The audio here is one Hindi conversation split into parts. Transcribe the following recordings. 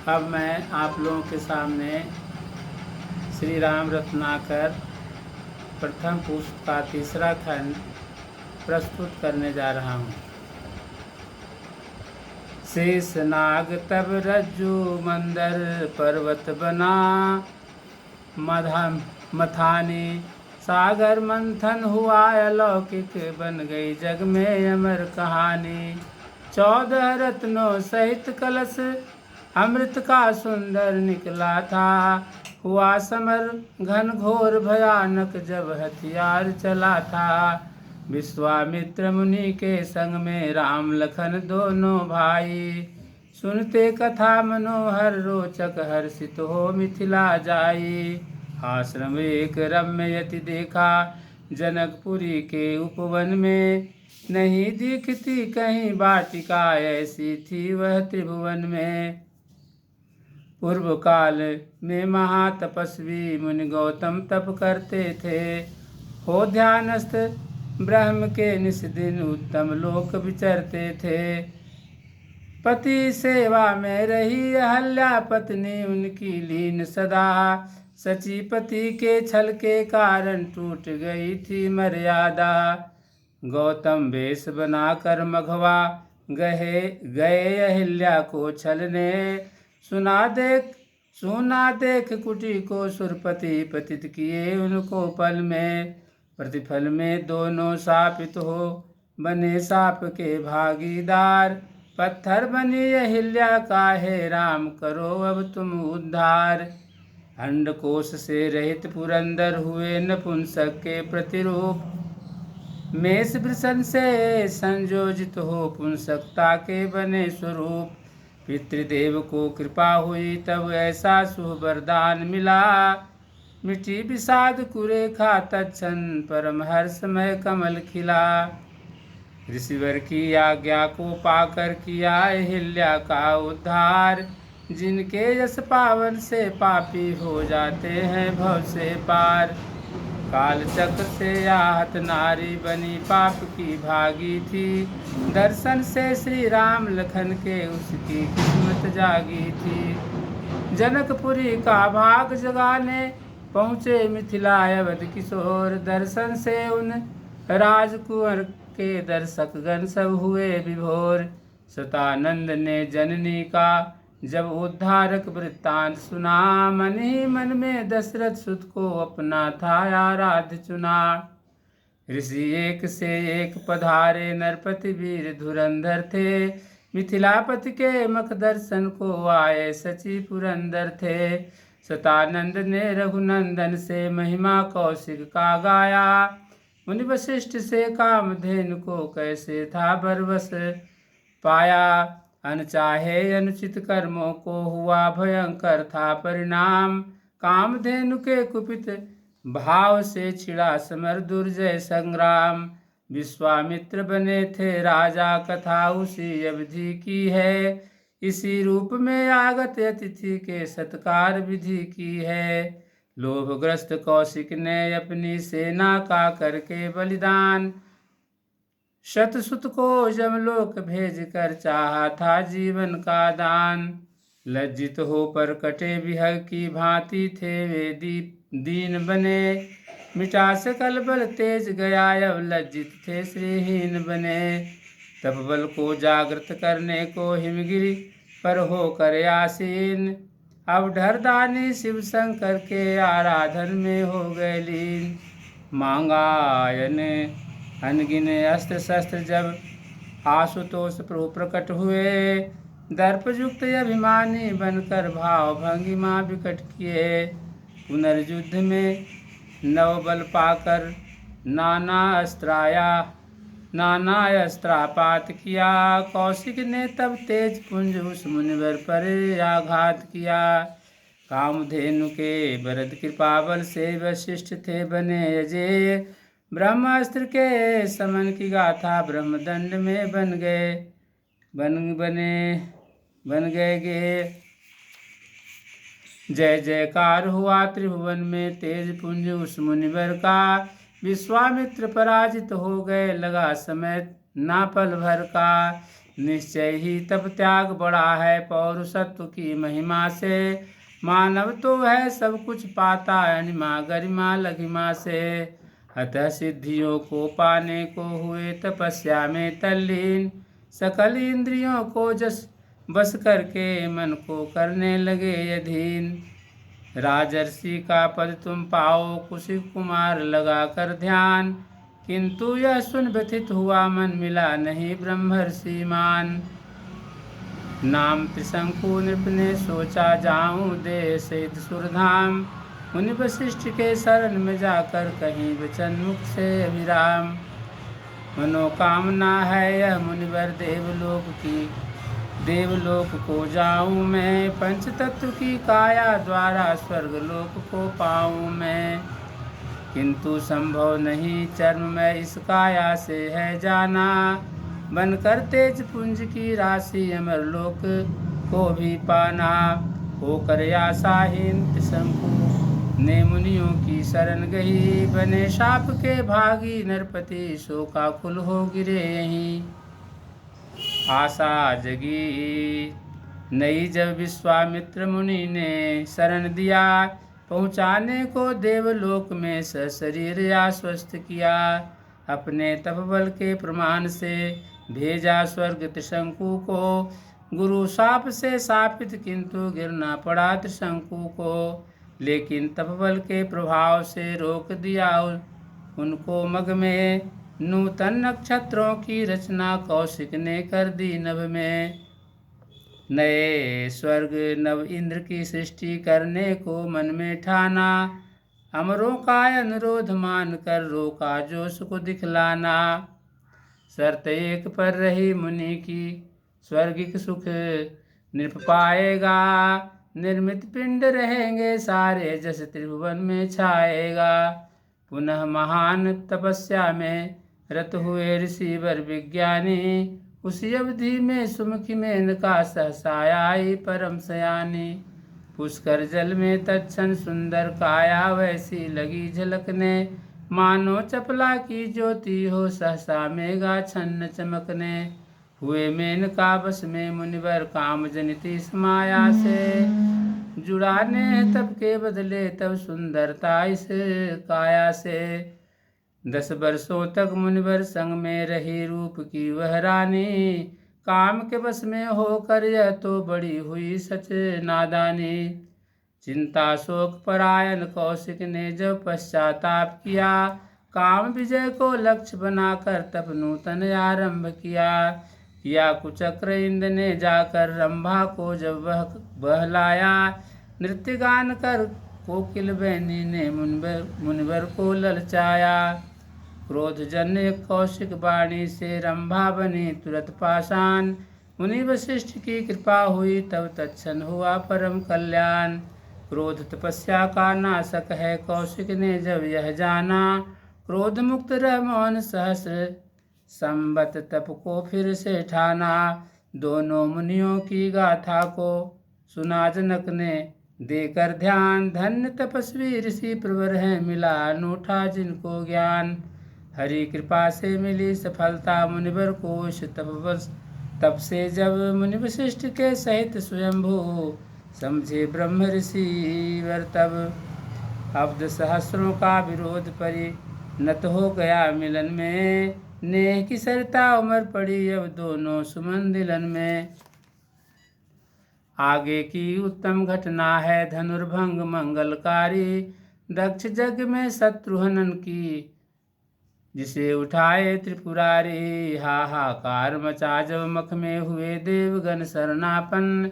अब मैं आप लोगों के सामने श्री राम रत्नाकर प्रथम पुष्प का तीसरा खंड प्रस्तुत करने जा रहा हूँ। शेष नाग तब रज्जु मंदर पर्वत बना, मथानी सागर मंथन हुआ, अलौकिक बन गई जग में अमर कहानी। 14 रत्नों सहित कलश अमृत का सुंदर निकला था, हुआ समर घन घोर भयानक जब हथियार चला था। विश्वामित्र मुनि के संग में राम लखन दोनों भाई, सुनते कथा मनोहर रोचक हर्षित हो मिथिला जाई। आश्रम एक रम्य यति देखा जनकपुरी के उपवन में, नहीं दिखती कहीं वाटिका ऐसी थी वह त्रिभुवन में। पूर्व काल में महातपस्वी मुनि गौतम तप करते थे, हो ध्यानस्थ ब्रह्म के निस दिन उत्तम लोक विचरते थे। पति सेवा में रही अहल्या पत्नी उनकी लीन सदा, सचीपति के छल के कारण टूट गई थी मर्यादा। गौतम वेश बनाकर मघवा गए अहिल्या को छलने, सुना देख कुटी को सुरपति पतित किए उनको पल में। प्रतिफल में दोनों शापित हो बने साप के भागीदार, पत्थर बनी अहिल्या का है राम करो अब तुम उद्धार। अंडकोश से रहित पुरंदर हुए नपुंसक के प्रतिरूप, मेष वृषण से संयोजित हो पुंसकता के बने स्वरूप। पितृदेव को कृपा हुई तब ऐसा शुभ वरदान मिला, मिटी विषाद कुरेखा तत्क्षण परम हर्षमय कमल खिला। ऋषिवर की आज्ञा को पाकर किया अहिल्या का उद्धार, जिनके यश पावन से पापी हो जाते हैं भव से पार। काल चक्र से आहत नारी बनी पाप की भागी थी, दर्शन से श्री राम लखन के उसकी किस्मत जागी थी। जनकपुरी का भाग जगाने पहुँचे मिथिला अवध किशोर, दर्शन से उन राजकुंवर के दर्शक गण सब हुए विभोर। सतानंद ने जननी का जब उद्धारक वृत्तांत सुना, मन ही मन में दशरथ सुत को अपना था आराध्य चुना। ऋषि एक से एक पधारे नरपति वीर धुरंधर थे, मिथिलापति के मुख दर्शन को आए सची पुरंदर थे। सतानंद ने रघुनंदन से महिमा कौशिक का गाया, मुनि वशिष्ठ से कामधेनु को कैसे था बरबस पाया। अनचाहे अनुचित कर्मों को हुआ भयंकर था परिणाम, कामधेनु के कुपित भाव से छिड़ा समर दुर्जय संग्राम। विश्वामित्र बने थे राजा कथा उसी अवधि की है, इसी रूप में आगत अतिथि के सत्कार विधि की है। लोभग्रस्त कौशिक ने अपनी सेना का करके बलिदान, शतसुत को जमलोक भेज कर चाहा था जीवन का दान। लज्जित हो पर कटे विहग की भांति थे वे दीन बने, मिटा सकल बल तेज गया अब लज्जित थे श्रीहीन बने। तपबल को जागृत करने को हिमगिरी पर होकर आसीन, अब ढरदानी शिव शंकर के आराधन में हो गए लीन। मांगायन अनगिन अस्त्र शस्त्र जब आशुतोष प्रभु प्रकट हुए, दर्पयुक्त अभिमानी बनकर भाव भंगिमा विकट किए। पुनर्युद्ध में नव बल पाकर नाना अस्त्रापात किया, कौशिक ने तब तेज पुंज उस मुनिवर पर आघात किया। कामधेनु के वरद कृपा बल से वशिष्ठ थे बने अजय, ब्रह्मास्त्र के समन की गाथा ब्रह्मदंड में बन गए गे। जय जयकार हुआ त्रिभुवन में तेज पुंज उस मुनिवर का, विश्वामित्र पराजित हो गए लगा समय ना पल भर का। निश्चय ही तप त्याग बड़ा है पौरुषत्व की महिमा से। मानव तो है सब कुछ पाता अनिमा गरिमा लघिमा से। अतः सिद्धियों को पाने को हुए तपस्या में तल्लीन। सकल इंद्रियों को जस बस करके मन को करने लगे अधीन। राजर्षि का पद तुम पाओ कुशिक कुमार लगा कर ध्यान। किंतु यह सुन व्यथित हुआ मन मिला नहीं ब्रह्मर्षि मान। नाम त्रिशंकु नृप ने सोचा जाऊं देह सहित सुरधाम। मुनि वशिष्ठ के शरण में जाकर कहीं वचन मुख से अभिराम। मनोकामना है यह मुनिवर देवलोक की। देवलोक को जाऊं मैं पंच तत्व की काया द्वारा स्वर्गलोक को पाऊं मैं। किंतु संभव नहीं चर्म में इस काया से है जाना। बनकर तेज पुंज की राशि अमरलोक को भी पाना। होकर आशाहीन त्रिशंकु ने मुनियों की शरण गही। बने शाप के भागी नरपति शोकाकुल हो गिरे यहीं। आशा जगी नई जब विश्वामित्र मुनि ने शरण दिया। पहुँचाने को देवलोक में सशरीर आश्वस्त किया। अपने तपबल के प्रमाण से भेजा स्वर्ग त्रिशंकु को। गुरु शाप से शापित किंतु गिरना पड़ा त्रिशंकु को। लेकिन तपबल के प्रभाव से रोक दिया उनको मग में। नूतन नक्षत्रों की रचना कौशिक ने कर दी नभ में। नए स्वर्ग नव इंद्र की सृष्टि करने को मन में ठाना। अमरों का अनुरोध मान कर रोका जोश को दिखलाना। शर्त एक पर रही मुनि की स्वर्गिक सुख नृप पाएगा। निर्मित पिंड रहेंगे सारे जस त्रिभुवन में छाएगा। पुनः महान तपस्या में रत हुए ऋषि वर विज्ञानी। उसी अवधि में सुमुखी में इनका सहसाया आई परम सयानी। पुष्कर जल में तत्क्षण सुंदर काया वैसी लगी झलकने। मानो चपला की ज्योति हो सहसा मेघा छन्न चमकने। हुए मेनका बस में मुनिवर काम जनिति इस माया से। जुड़ाने तब के बदले तब सुंदरता इस काया से। 10 वर्षों तक मुनिवर संग में रही रूप की वह रानी। काम के बस में होकर यह तो बड़ी हुई सच नादानी। चिंता शोक परायण कौशिक ने जब पश्चाताप किया। काम विजय को लक्ष्य बनाकर तप नूतन आरंभ किया कुचक्र इंद्र ने जाकर रंभा को जब वह बहलाया। नृत्य गान कर कोकिल बैनी ने मुनिवर को ललचाया। क्रोधजन्य कौशिक वाणी से रंभा बनी तुरंत पाषाण। मुनि वशिष्ठ की कृपा हुई तब तत्क्षण हुआ परम कल्याण। क्रोध तपस्या का नाशक है कौशिक ने जब यह जाना। क्रोध मुक्त रह मौन सहस्र संबत तप को फिर से ठाना। दोनों मुनियों की गाथा को सुना जनक ने देकर ध्यान। धन्य तपस्वी ऋषि प्रवर है मिला अनूठा जिनको ज्ञान। हरि कृपा से मिली सफलता मुनिवर को इस तप से जब मुनि वशिष्ठ के सहित स्वयंभू समझे ब्रह्म ऋषि वर तब। अब्द सहस्रों का विरोध परिणत हो गया मिलन में। नेह की सरिता उमर पड़ी अब दोनों सुमन में। आगे की उत्तम घटना है धनुर्भंग मंगलकारी। दक्ष यज्ञ में शत्रुहनन की जिसे उठाए त्रिपुरारी। हाहाकार मचा जब मख में हुए देवगण शरणापन्न।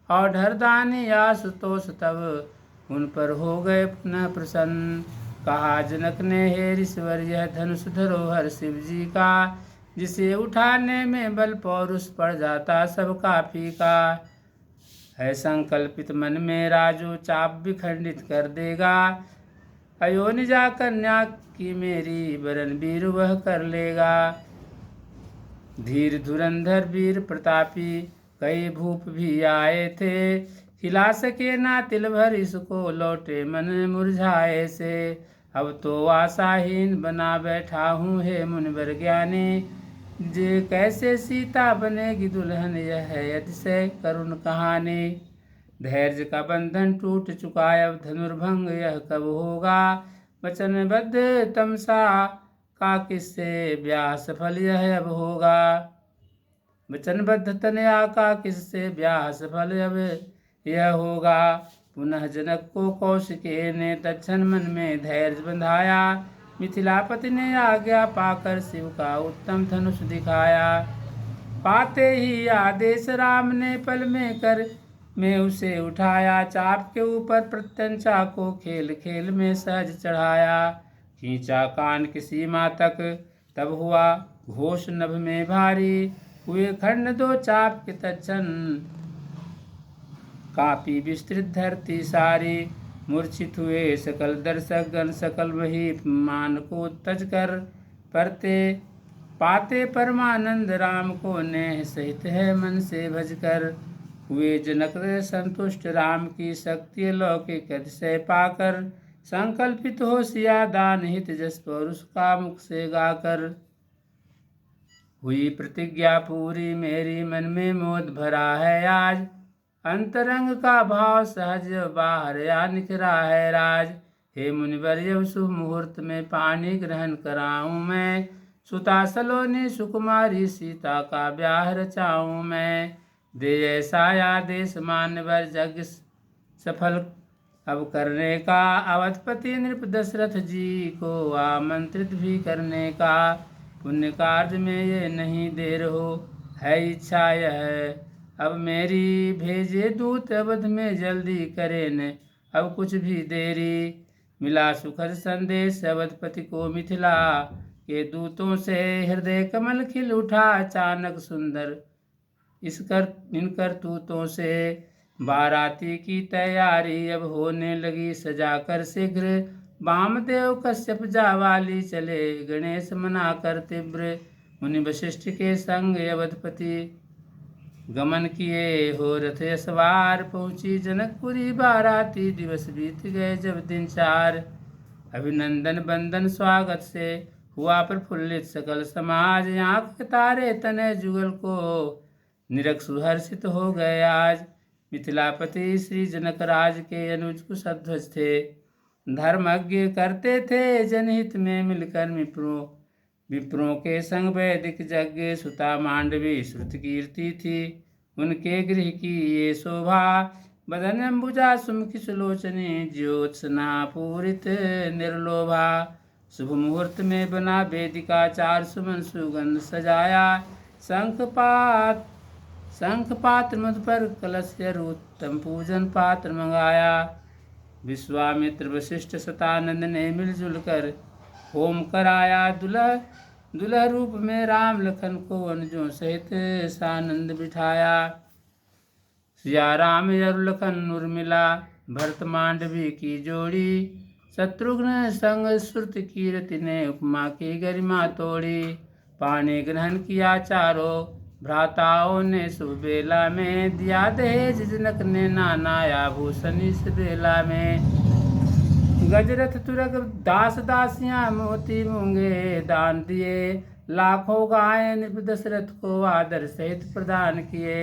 और ढरदानी आशुतोष तब उन पर हो गए पुनः प्रसन्न। कहा जनक ने हे ऋषिवर यह धनुष धरोहर शिव जी का। जिसे उठाने में बल पौरुष पड़ जाता सबका फीका। है संकल्पित मन में राजू चाप विखंडित कर देगा। अयोनिजा कन्या की मेरी वरन वीर वह कर लेगा। धीर धुरंधर वीर प्रतापी कई भूप भी आए थे। हिला सके ना तिल भर इसको लौटे मन मुरझाए से। अब तो आशाहीन बना बैठा हूँ हे मुनिवर ज्ञानी। जे कैसे सीता बनेगी दुल्हन, यह है अतिशय करुण कहानी। धैर्य का बंधन टूट चुका, अब धनुर्भंग यह कब होगा। वचनबद्ध तमसा का किससे ब्याह सफल यह अब होगा। वचनबद्ध तनया का किससे ब्याह सफल अब यह होगा। पुनः जनक को कौशिके ने तत्क्षण मन में धैर्य बंधाया। मिथिलापति ने आज्ञा पाकर शिव का उत्तम धनुष दिखाया। पाते ही आदेश राम ने पल में कर में उसे उठाया। चाप के ऊपर प्रत्यंचा को खेल खेल में सहज चढ़ाया। खींचा कान की सीमा तक, तब हुआ घोष नभ में भारी। हुए खंड दो चाप के तत्क्षण, कापी विस्तृत धरती सारी। मूर्छित हुए सकल दर्शक गण, सकल वही मान को तज कर। परते पाते परमानंद राम को, नेह सहित है मन से भजकर। हुए जनक संतुष्ट राम की शक्ति लौकिक अतिशय पाकर। संकल्पित हो सिया दान हित, जस पर उसका मुख से गाकर। हुई प्रतिज्ञा पूरी मेरी, मन में मोद भरा है आज। अंतरंग का भाव सहज, बाहर या निखरा है राज। हे मुनिवर यव शुभ मुहूर्त में, पानी ग्रहण कराऊं मैं। सुता सलोनी सुकुमारी, सीता का ब्याह रचाऊं मैं। दे ऐसा आदेश मानवर, जग सफल अब करने का। अवधपति नृप दशरथ जी को आमंत्रित भी करने का। पुण्य कार्य में ये नहीं देर हो, है इच्छा यह अब मेरी। भेजे दूत अवध में जल्दी करे न अब कुछ भी देरी। मिला सुखद संदेश अवधपति को मिथिला के दूतों से। हृदय कमल खिल उठा अचानक सुंदर इन करतूतों से। बाराती की तैयारी अब होने लगी सजाकर शीघ्र। वामदेव कश्यप जावाली चले, गणेश मना कर तीव्र। मुनि वशिष्ठ के संग अवधपति गमन किए, हो रथ सवार। पहुंची जनकपुरी बाराती, दिवस बीत गए जब दिन चार। अभिनंदन बंदन स्वागत से हुआ प्रफुल्लित सकल समाज। आँख के तारे तने जुगल को, निरख सुहर्षित हो गए आज। मिथिलापति श्री जनकराज के अनुज कुशध्वज थे। धर्मज्ञ करते थे जनहित में मिलकर विप्रों के संग वैदिक यज्ञ। सुता मांडवी श्रुत कीर्ति थी, उनके गृह की ये शोभा। बदन अंबुजा सुमुखी सुलोचनी, ज्योत्सना पूरित निर्लोभा। शुभ मुहूर्त में बना वेदिका, चार सुमन सुगंध सजाया। शंख पात्र मधु पर कलश उत्तम पूजन पात्र मंगाया। विश्वामित्र वशिष्ठ सतानंद ने मिलजुल कर होम कराया। दुल्हा रूप में राम लखन को, अनुजों सहित सानंद बिठाया। सिया राम यरु लखन उर्मिला, भरत मांडवी की जोड़ी। शत्रुघ्न संग श्रुत कीरति ने, उपमा की गरिमा तोड़ी। पानी ग्रहण किया चारों भ्राताओं ने, शुभ बेला में। दिया दहेज जनक ने, नाना आभूषण इस बेला में। गजरथ तुरग दास दासियां, मोती मूंगे दान दिए। लाखों गायें नृप दशरथ को, आदर सहित प्रदान किए।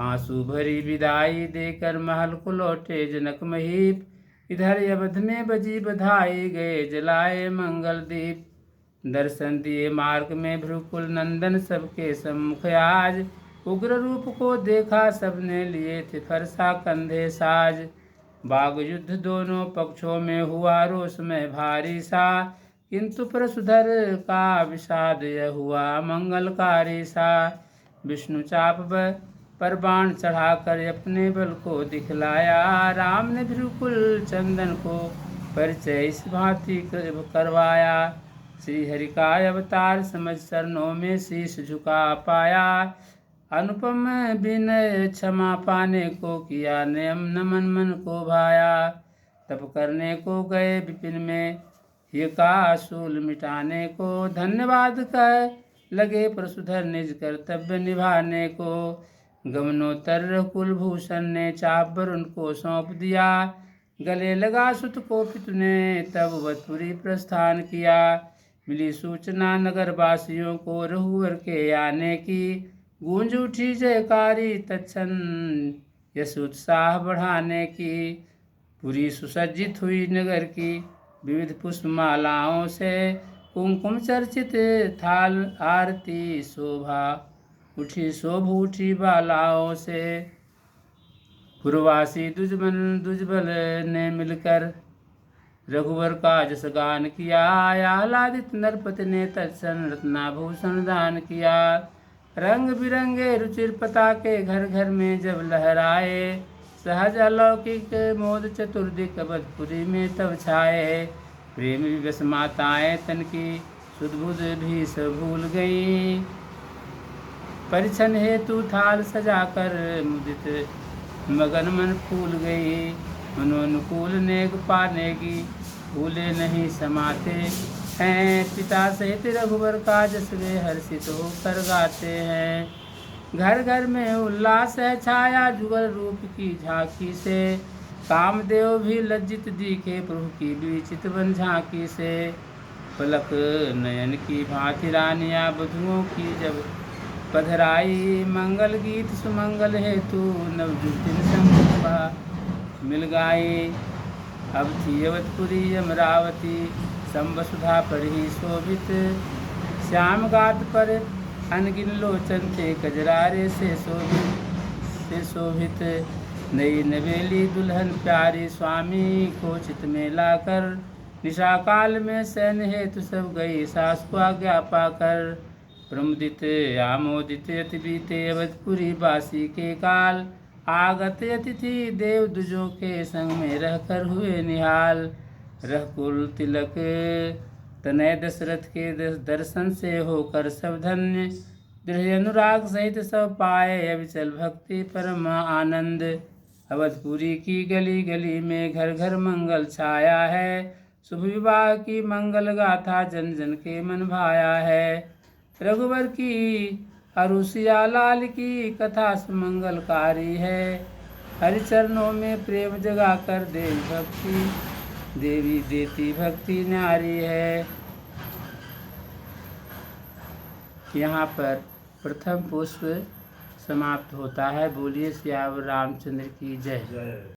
आंसू भरी विदाई देकर महल को लौटे जनक महीप। इधर अवध में बजी बधाई, गए जलाए मंगल दीप। दर्शन दिए मार्ग में भ्रुकुल नंदन, सबके सम्मुख आज। उग्र रूप को देखा सबने, लिए थे फरसा कंधे साज। बाग युद्ध दोनों पक्षों में हुआ, रोष में भारी सा। किंतु परशुधर का विषाद यह हुआ, मंगलकारी सा। विष्णु चाप पर बाण चढ़ाकर अपने बल को दिखलाया। राम ने भ्रुकुल चंदन को परिचय इस भांति करवाया। श्री हरि का अवतार समझ चरणों में शीश झुका पाया। अनुपम विनय क्षमा पाने को, किया नियम नमन मन को भाया। तप करने को गए विपिन में, ये का असूल मिटाने को। धन्यवाद कह लगे परशुधर, निज कर्तव्य निभाने को। गमनोत्तर कुलभूषण ने चापर उनको सौंप दिया। गले लगा सुत को पितु ने, तब वतपुरी प्रस्थान किया। मिली सूचना नगर वासियों को रघुवर के आने की। गूंज उठी जयकारी तत्क्षण यश उत्साह बढ़ाने की। पूरी सुसज्जित हुई नगर की विविध पुष्पमालाओं से। कुमकुम चर्चित थाल आरती शोभा उठी बालाओं से। पुरवासी दुजबल ने मिलकर रघुवर का जस गान किया। आह्लादित नरपति ने तत्क्षण रत्नाभूषण दान किया। रंग बिरंगे रुचिर पताके घर घर में जब लहराए। सहज अलौकिक मोद चतुर्दिक अवधपुरी में तब छाए। प्रेम विवश माताएं तन की सुध बुध भी सब भूल गई। परिछन हेतु थाल सजाकर मुदित मगन मन फूल गई। मनोनुकूल नेग पाने की भूले नहीं समाते हैं। पिता सहित रघुवर का जस वे हर्षित होकर गाते हैं। घर घर में उल्लास है छाया जुगल रूप की झांकी से। कामदेव भी लज्जित दिखे प्रभु की विचित्रवन झांकी से। पलक नयन की भांति रानियां वधुओं की जब पधराई। मंगल गीत सुमंगल हेतु नवजुतिन संग मिल गाई। अब थी अवधपुरी अमरावती संवसुधा पर ही शोभित। श्याम गात पर अनगिन लोचन थे कजरारे से शोभित। नई नवेली दुल्हन प्यारी स्वामी को चित में लाकर। निशा काल में सैन हेतु सब गई सास को आज्ञा पाकर। प्रमुदित आमोदित अति बीते अवधपुरी बासी के काल। आगत अतिथि देव दुजों के संग में रहकर हुए निहाल। रघुकुल तिलक तनय दशरथ के दर्शन से होकर सब धन्य। दृढ़ अनुराग सहित सब पाए अविचल भक्ति परम आनंद। अवधपुरी की गली गली में घर घर मंगल छाया है। शुभ विवाह की मंगल गाथा जन जन के मन भाया है। रघुवर की अरुसिया लाल की कथा सुमंगलकारी है। हरिचरणों में प्रेम जगा कर देवी देती भक्ति नारी है। यहाँ पर प्रथम पुष्प समाप्त होता है। बोलिए सियावर रामचंद्र की जय।